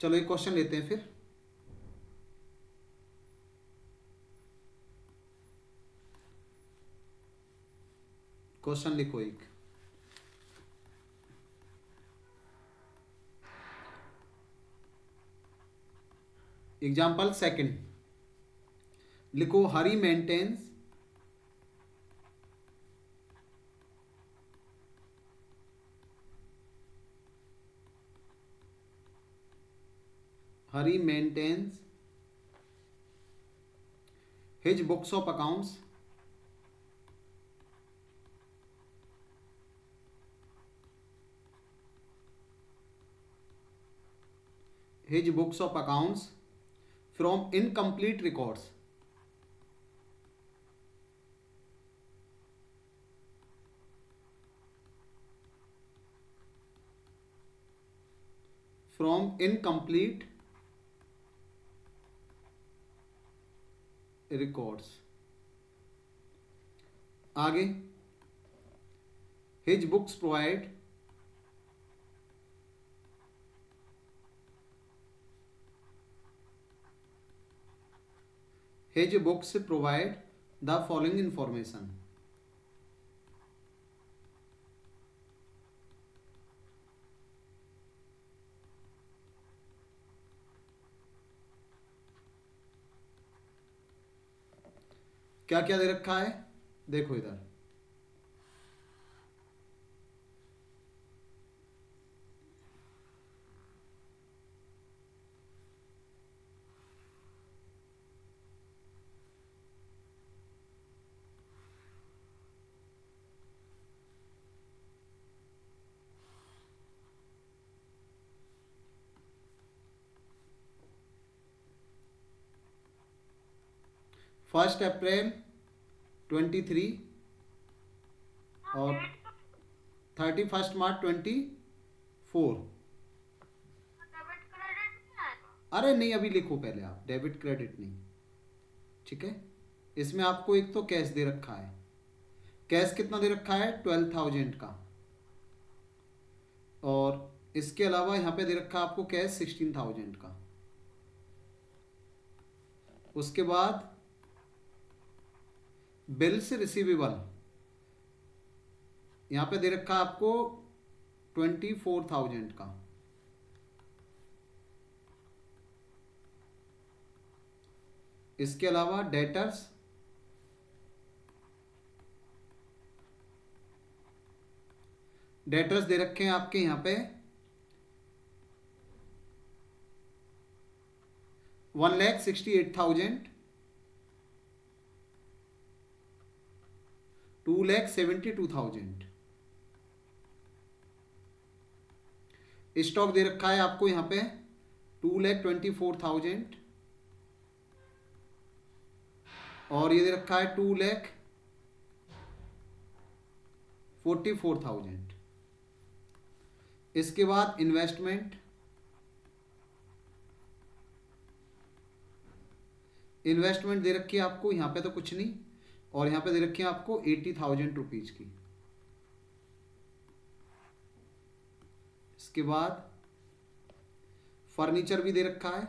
चलो एक क्वेश्चन लेते हैं फिर। क्वेश्चन लिखो एक। एग्जाम्पल सेकंड लिखो, हरी maintains Hari maintains his books of accounts from incomplete records. From incomplete records. आगे, his books provide the following information. क्या क्या दे रखा है, देखो इधर। फर्स्ट अप्रैल 23 और 31 मार्च 24। अरे नहीं, अभी लिखो पहले आप, डेबिट क्रेडिट नहीं, ठीक है। इसमें आपको एक तो कैश दे रखा है, कैश कितना दे रखा है 12,000 का, और इसके अलावा यहाँ पे दे रखा है आपको कैश 16,000 का। उसके बाद बिल्स रिसीवेबल यहाँ पे दे रखा है आपको 24,000 का। इसके अलावा डेटर्स दे रखे हैं आपके यहाँ पे 1,68,000, 2,72,000। स्टॉक दे रखा है आपको यहाँ पे 2,24,000, और ये दे रखा है 2,44,000। इसके बाद इन्वेस्टमेंट दे रखी है आपको यहाँ पे तो कुछ नहीं, और यहाँ पे दे रखी है आपको 80,000 रुपीज की। इसके बाद फर्नीचर भी दे रखा है,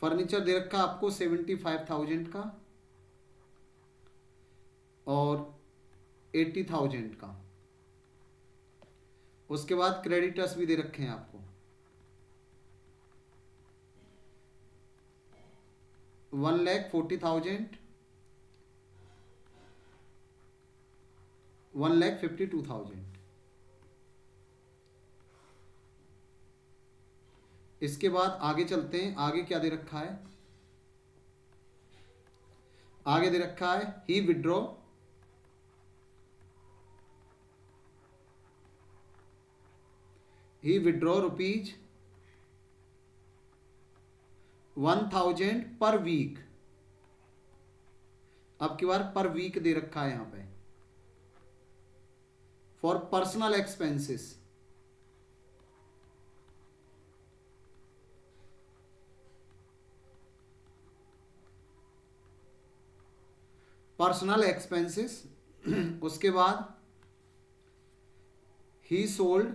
फर्नीचर दे रखा है आपको 75,000 का और 80,000 का। उसके बाद क्रेडिटर्स भी दे रखे हैं आपको 1,40,000, 1,52,000। इसके बाद आगे चलते हैं, आगे क्या दे रखा है, आगे दे रखा है ही विड्रॉ रुपीज 1,000 पर वीक। अब की बार पर वीक दे रखा है यहां पे, फॉर पर्सनल एक्सपेंसेस। उसके बाद ही sold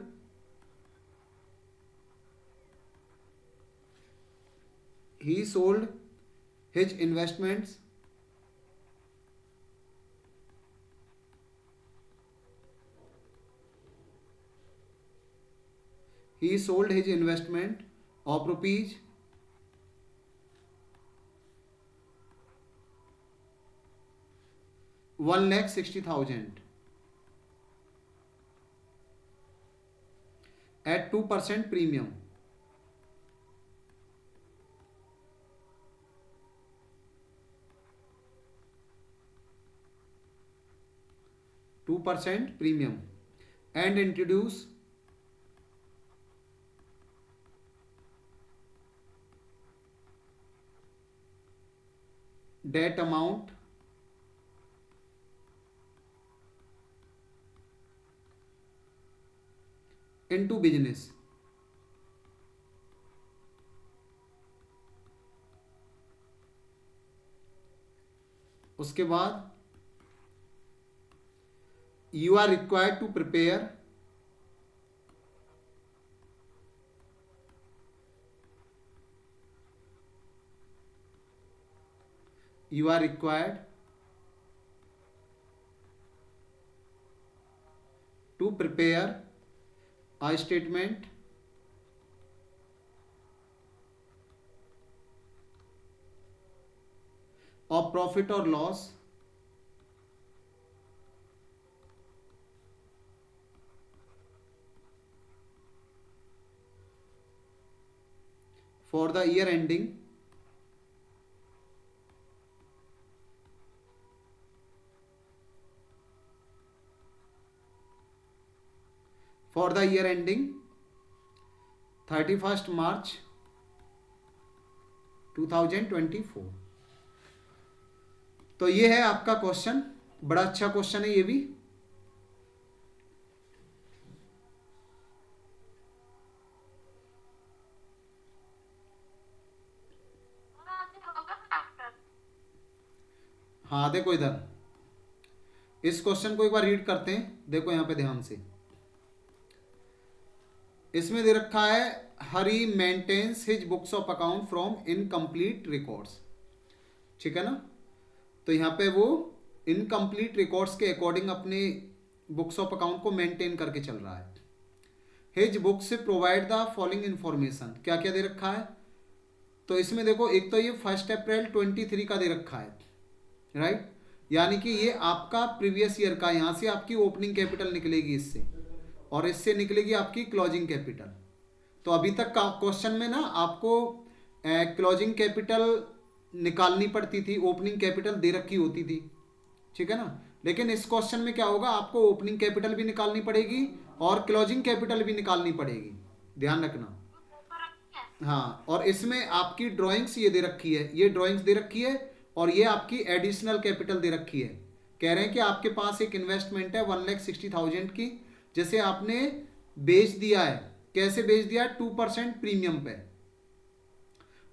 his investments of rupees 1,60,000 at 2% premium. Premium and introduce that amount into business. उसके बाद you are required to prepare a statement of profit or loss for the year ending for the year ending 31st March 2024। तो ये है आपका question, बड़ा अच्छा question है ये भी। हाँ देखो इधर, इस क्वेश्चन को एक बार रीड करते हैं, देखो यहां पे ध्यान से। इसमें दे रखा है Hari maintains his books of account from incomplete records, ठीक है ना। तो यहाँ पे वो इनकम्प्लीट रिकॉर्ड्स के अकॉर्डिंग अपने बुक्स ऑफ अकाउंट को मेंटेन करके चल रहा है। हिज बुक से प्रोवाइड द फॉलोइंग इन्फॉर्मेशन, क्या क्या दे रखा है। तो इसमें देखो, एक तो ये 1 अप्रैल 23 का दे रखा है, राइट, यानी कि ये आपका प्रीवियस ईयर का, यहाँ से आपकी ओपनिंग कैपिटल निकलेगी इससे, और इससे निकलेगी आपकी क्लोजिंग कैपिटल। तो अभी तक का क्वेश्चन में ना आपको क्लोजिंग कैपिटल निकालनी पड़ती थी, ओपनिंग कैपिटल दे रखी होती थी, ठीक है ना। लेकिन इस क्वेश्चन में क्या होगा, आपको ओपनिंग कैपिटल भी निकालनी पड़ेगी और क्लोजिंग कैपिटल भी निकालनी पड़ेगी, ध्यान रखना। हाँ, और इसमें आपकी ड्राइंग्स ये दे रखी है, ये ड्राइंग्स दे रखी है, और ये आपकी एडिशनल कैपिटल दे रखी है। कह रहे हैं कि आपके पास एक इन्वेस्टमेंट है 1,60,000 की, जैसे आपने बेच दिया है, कैसे बेच दिया है, 2% प्रीमियम पे,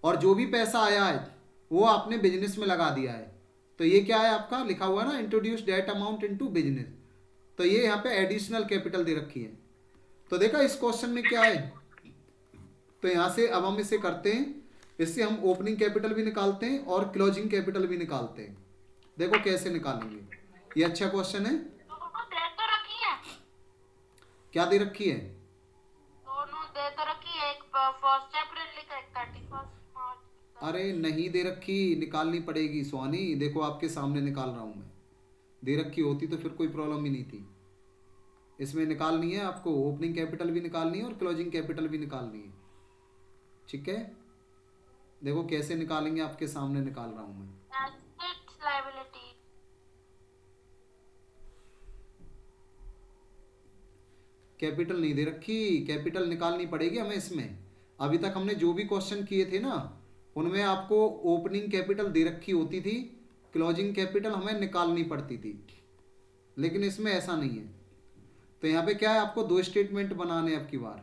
और जो भी पैसा आया है वो आपने बिजनेस में लगा दिया है। तो ये क्या है आपका लिखा हुआ है ना, introduce debt amount into business. तो ये यहाँ पे एडिशनल कैपिटल दे रखी है। तो देखा इस क्वेश्चन में क्या है। तो यहाँ से अब हम इसे करते हैं, इससे हम ओपनिंग कैपिटल भी निकालते हैं और क्लोजिंग कैपिटल भी निकालते हैं। देखो कैसे निकालेंगे, ये अच्छा क्वेश्चन है। क्या दे रखी है, दोनों दे तो रखी है, एक 1 अप्रैल लिखा है, 31 मार्च। अरे नहीं दे रखी, निकालनी पड़ेगी स्वानी, देखो आपके सामने निकाल रहा हूं मैं। दे रखी होती तो फिर कोई प्रॉब्लम ही नहीं थी। इसमें निकालनी है आपको, ओपनिंग कैपिटल भी निकालनी है और क्लोजिंग कैपिटल भी निकालनी है, ठीक है। देखो कैसे निकालेंगे, आपके सामने निकाल रहा हूं मैं। एसेट्स लायबिलिटी, कैपिटल नहीं दे रखी, कैपिटल निकालनी पड़ेगी हमें इसमें। अभी तक हमने जो भी क्वेश्चन किए थे ना, उनमें आपको ओपनिंग कैपिटल दे रखी होती थी, क्लोजिंग कैपिटल हमें निकालनी पड़ती थी, लेकिन इसमें ऐसा नहीं है। तो यहाँ पे क्या है, आपको 2 स्टेटमेंट बनाने अब की बार।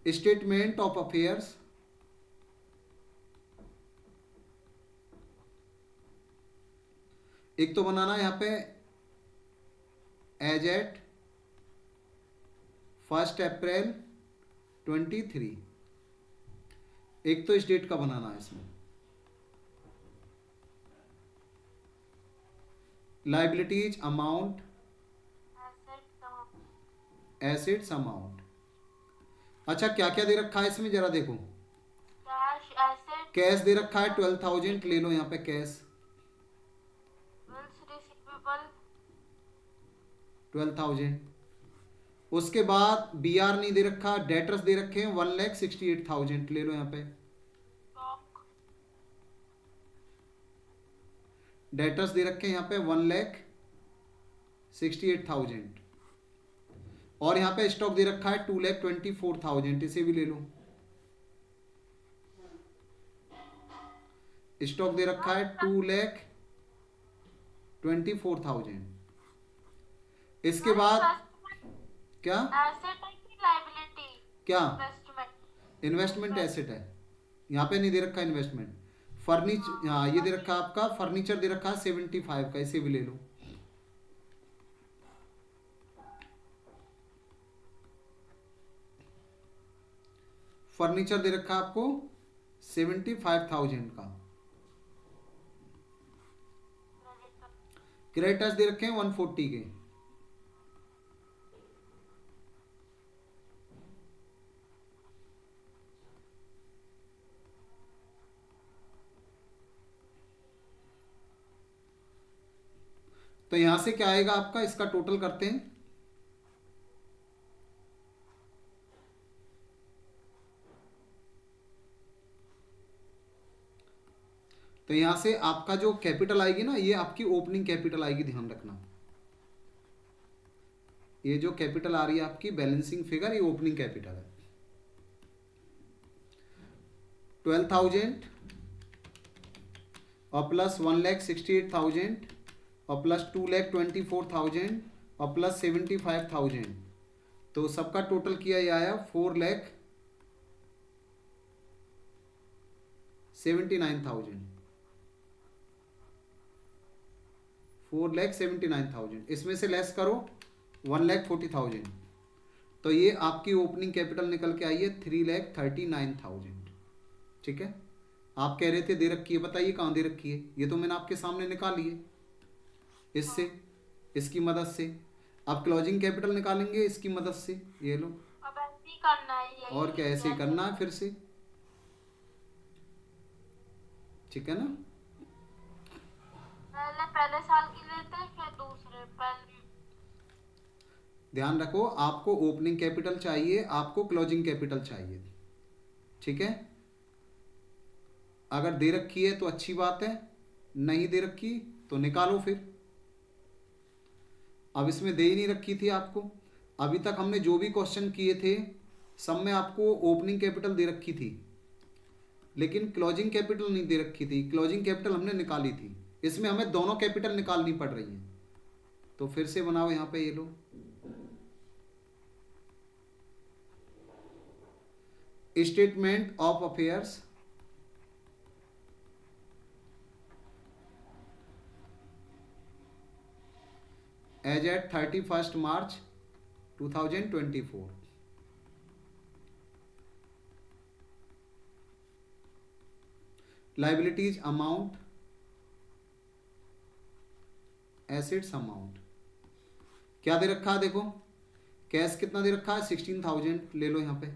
स्टेटमेंट ऑफ अफेयर्स एक तो बनाना है यहाँ पे एज एट 1 अप्रैल 23। एक तो इस डेट का बनाना है इसमें। Liabilities amount, assets amount. अच्छा क्या क्या दे रखा है इसमें जरा देखो। कैश एसेट, कैश दे रखा है 12,000, ले लो यहाँ पे कैश बिल्स रिसीवेबल 12,000। उसके बाद बी आर नहीं दे रखा, डेटर्स दे रखे हैं 1,68,000, ले लो यहाँ पे स्टॉक डेटर्स दे रखे हैं यहाँ पे 1,68,000। और यहाँ पे स्टॉक दे रखा है 2,24,000, इसे भी ले लो। स्टॉक दे रखा है 2,24,000। इसके बाद क्या एसेट है कि लायबिलिटी? क्या इन्वेस्टमेंट इन्वेस्टमेंट एसेट है, यहाँ पे नहीं दे रखा इन्वेस्टमेंट। फर्नीचर, हाँ ये दे रखा आपका फर्नीचर दे रखा है 75 का, इसे भी ले लो। फर्नीचर दे रखा है आपको 75,000 का। क्रेडिटर्स दे रखे हैं 140 के। तो यहां से क्या आएगा आपका, इसका टोटल करते हैं। तो यहां से आपका जो कैपिटल आएगी ना, ये आपकी ओपनिंग कैपिटल आएगी, ध्यान रखना। ये जो कैपिटल आ रही है आपकी बैलेंसिंग फिगर, ये ओपनिंग कैपिटल है। 12,000 और प्लस 1,68,000 और प्लस 2,24,000 और प्लस 75,000, तो सबका टोटल किया ये आया 4,79,000। 4,79,000 इसमें से लेस करो 1,40,000, तो ये आपकी ओपनिंग कैपिटल निकल के आई है 3,39,000। ठीक है, आप कह रहे थे दे रखी है, बताइए कहाँ दे रखी है। ये तो मैंने आपके सामने निकाली है इससे, इसकी मदद से। अब क्लोजिंग कैपिटल निकालेंगे इसकी मदद से, ये लो। अब ऐसे ही करना है यही। और क्या, ऐसे ही करना है फिर से। ठीक है ना। पहले साल की लेते हैं फिर दूसरे पहले। ध्यान रखो, आपको ओपनिंग कैपिटल चाहिए, आपको क्लोजिंग कैपिटल चाहिए। ठीक है, अगर दे रखी है तो अच्छी बात है, नहीं दे रखी तो निकालो फिर। अब इसमें दे ही नहीं रखी थी आपको। अभी तक हमने जो भी क्वेश्चन किए थे सब में आपको ओपनिंग कैपिटल दे रखी थी, लेकिन क्लोजिंग कैपिटल नहीं दे रखी थी। क्लोजिंग कैपिटल हमने निकाली थी, इसमें हमें दोनों कैपिटल निकालनी पड़ रही है। तो फिर से बनाओ यहाँ पे, ये लो। Statement of affairs as at 31 March 2024। Liabilities amount, assets amount. क्या दे रखा है देखो, कैश कितना दे रखा है 16,000, ले लो यहाँ पे।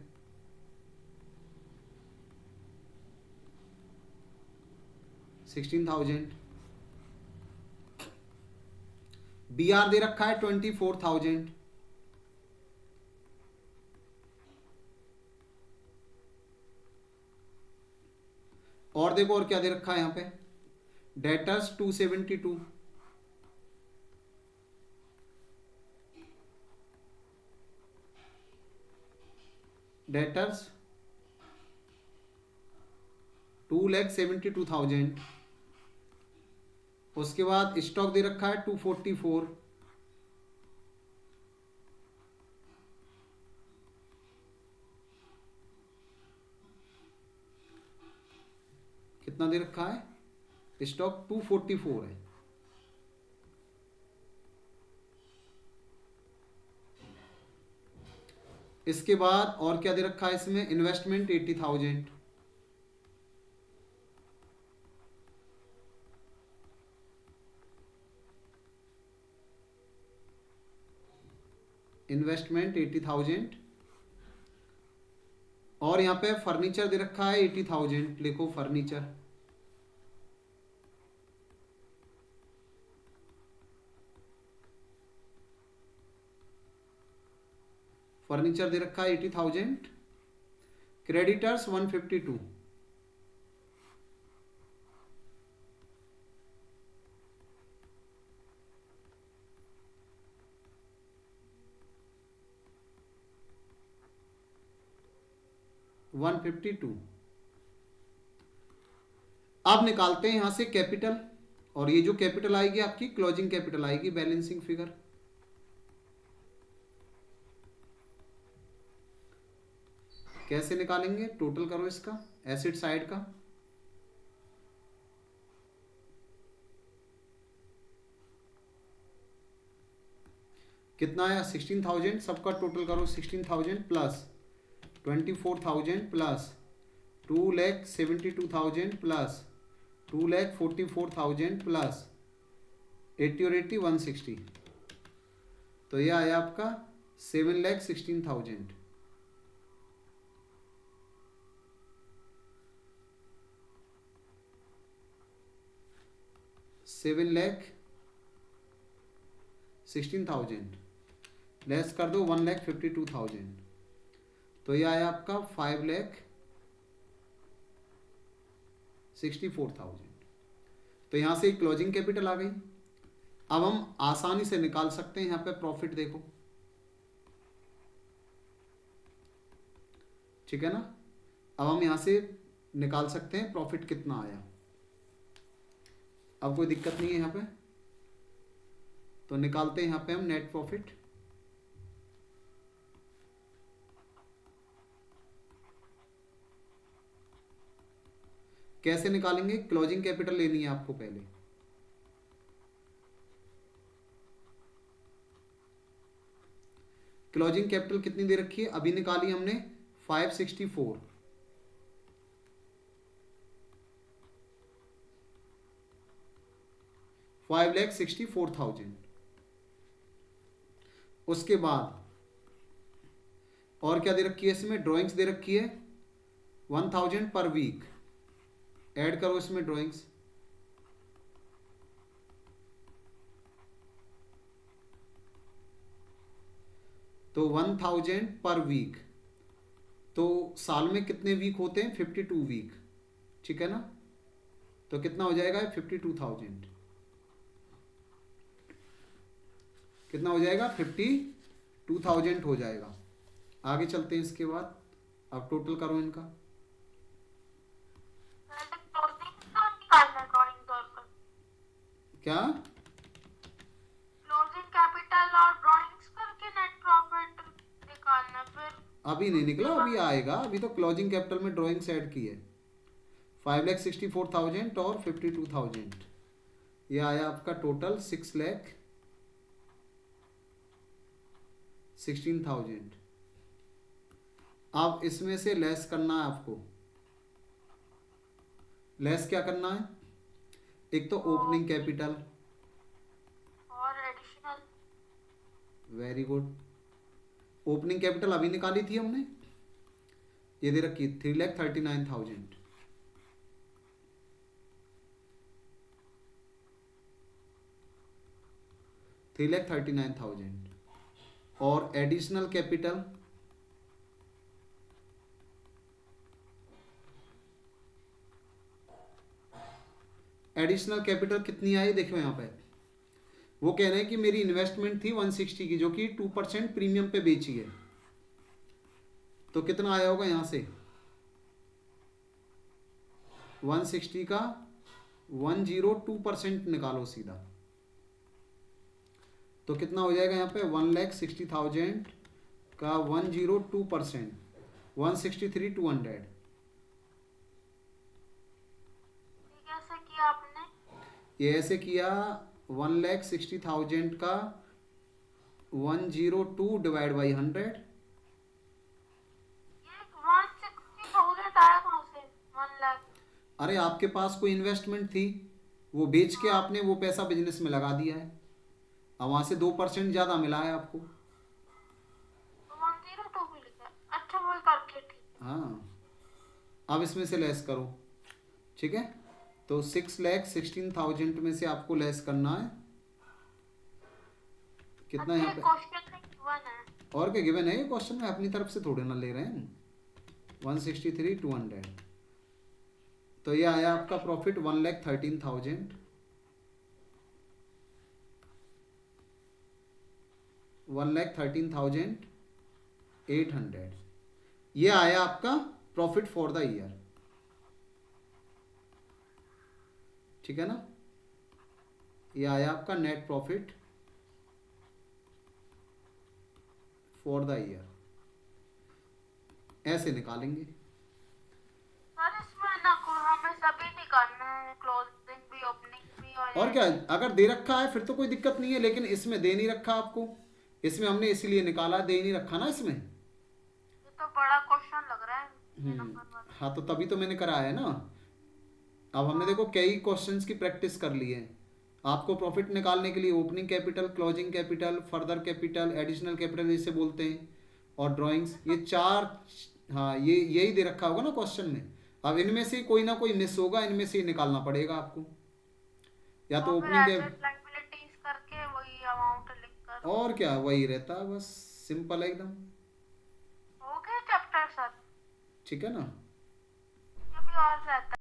$16,000। बी आर दे रखा है 24,000। और देखो और क्या दे रखा है यहाँ पे, डेटर्स 272। डेटर्स 2,72,000। उसके बाद स्टॉक दे रखा है 244। कितना दे रखा है, स्टॉक 244 है। इसके बाद और क्या दे रखा है इसमें, इन्वेस्टमेंट 80,000, इन्वेस्टमेंट 80,000, और यहाँ पे फर्नीचर दे रखा है 80,000, लिखो फर्नीचर। फर्नीचर दे रखा है 80,000। क्रेडिटर्स 152, अब निकालते हैं यहां से कैपिटल, और ये जो कैपिटल आएगी आपकी क्लोजिंग कैपिटल आएगी, बैलेंसिंग फिगर। कैसे निकालेंगे, टोटल करो इसका, एसेट साइड का। कितना आया 16,000, सबका टोटल करो 16,000 प्लस 24,000 प्लस 2,72,000 प्लस 2,44,000 प्लस 80 और 80 160, तो यह आया आपका 7,16,000। $7,16,000 लेस कर दो 1,52,000, तो ये आया आपका 5,64,000। तो यहां से क्लोजिंग कैपिटल आ गई। अब हम आसानी से निकाल सकते हैं यहाँ पे प्रॉफिट, देखो ठीक है ना। अब हम यहां से निकाल सकते हैं प्रॉफिट कितना आया। अब कोई दिक्कत नहीं है यहाँ पे, तो निकालते हैं यहाँ पे हम नेट प्रॉफिट। कैसे निकालेंगे, क्लोजिंग कैपिटल लेनी है आपको पहले। क्लोजिंग कैपिटल कितनी दे रखी है, अभी निकाली हमने 564, $5,64,000। उसके बाद और क्या दे रखी है इसमें, ड्राइंग्स दे रखी है 1,000 पर वीक, ऐड करो इसमें ड्राइंग्स। तो 1,000 पर वीक, तो साल में कितने वीक होते हैं, 52 वीक, ठीक है ना। तो कितना हो जाएगा 52,000, कितना हो जाएगा 52,000 हो जाएगा। आगे चलते हैं इसके बाद, अब टोटल करो इनका। क्या, क्लोजिंग कैपिटल और ड्राइंग्स करके नेट प्रॉफिट निकालना, फिर अभी नहीं निकला, अभी आएगा। अभी तो क्लोजिंग कैपिटल में ड्राइंग्स ऐड की है 5,64,000 और 52,000, ये आया आपका टोटल 6,16,000। अब इसमें से लेस करना है आपको। लेस क्या करना है, एक तो ओपनिंग कैपिटल, और additional. Very good. Opening capital अभी निकाली थी हमने, ये दे रखी 3,39,000। $3,39,000 और एडिशनल कैपिटल कितनी आई, देखो यहाँ पे वो कह रहे हैं कि मेरी इन्वेस्टमेंट थी 160 की, जो कि 2% प्रीमियम पे बेची है। तो कितना आया होगा यहां से, 160 का 102% निकालो सीधा, तो कितना हो जाएगा यहाँ पे 1,60,000 का 102%, 163,200। कैसे किया आपने, ये ऐसे किया 1,60,000 का 102 डिवाइड बाई 100, अरे आपके पास कोई इन्वेस्टमेंट थी, वो बेच के आपने वो पैसा बिजनेस में लगा दिया है, अब वहां से 2% ज़्यादा मिला है आपको। 102 भी लिखा है। अच्छा वो करके ठीक है। हाँ, अब इसमें से लेस करो। ठीक है, तो 6,16,000 में से आपको लेस करना है कितना अच्छा यहाँ ये पे। क्वेश्चन में गिवन है। और क्या गिवन है ये क्वेश्चन में, अपनी तरफ से थोड़े ना ले रहे हैं। 163,200, तो ये आया आपका प्रॉफिट 1,13,000। 1,13,800 ये आया आपका प्रॉफिट फॉर द ईयर। ठीक है ना, ये आया आपका net profit for the year, ऐसे निकालेंगे। सर इसमें ना हमें सभी निकालना है, क्लोजिंग भी ओपनिंग भी और क्या, अगर दे रखा है फिर तो कोई दिक्कत नहीं है, लेकिन इसमें दे नहीं रखा आपको, इसमें हमने इसीलिए निकाला, दे नहीं रखा ना इसमें। ये तो बड़ा क्वेश्चन लग रहा है ये नंबर वाला। हाँ तो तभी तो मैंने कराया है ना। अब हमने देखो कई क्वेश्चंस की प्रैक्टिस कर ली है। आपको प्रॉफिट निकालने के लिए opening capital, closing capital, further capital, additional capital जिसे बोलते हैं, और ड्राइंग्स, ये चार, हाँ ये यही दे रखा होगा ना क्वेश्चन में। अब इनमें से कोई ना कोई मिस होगा, इनमें से ही निकालना पड़ेगा आपको, या तो और फिर ओपनिंग के। एसेट लायबिलिटीज करके वही अमाउंट लिख कर। और क्या, वही रहता है बस, सिंपल है एकदम। हो गया चैप्टर सर? ठीक है ना। ये भी और रहता है।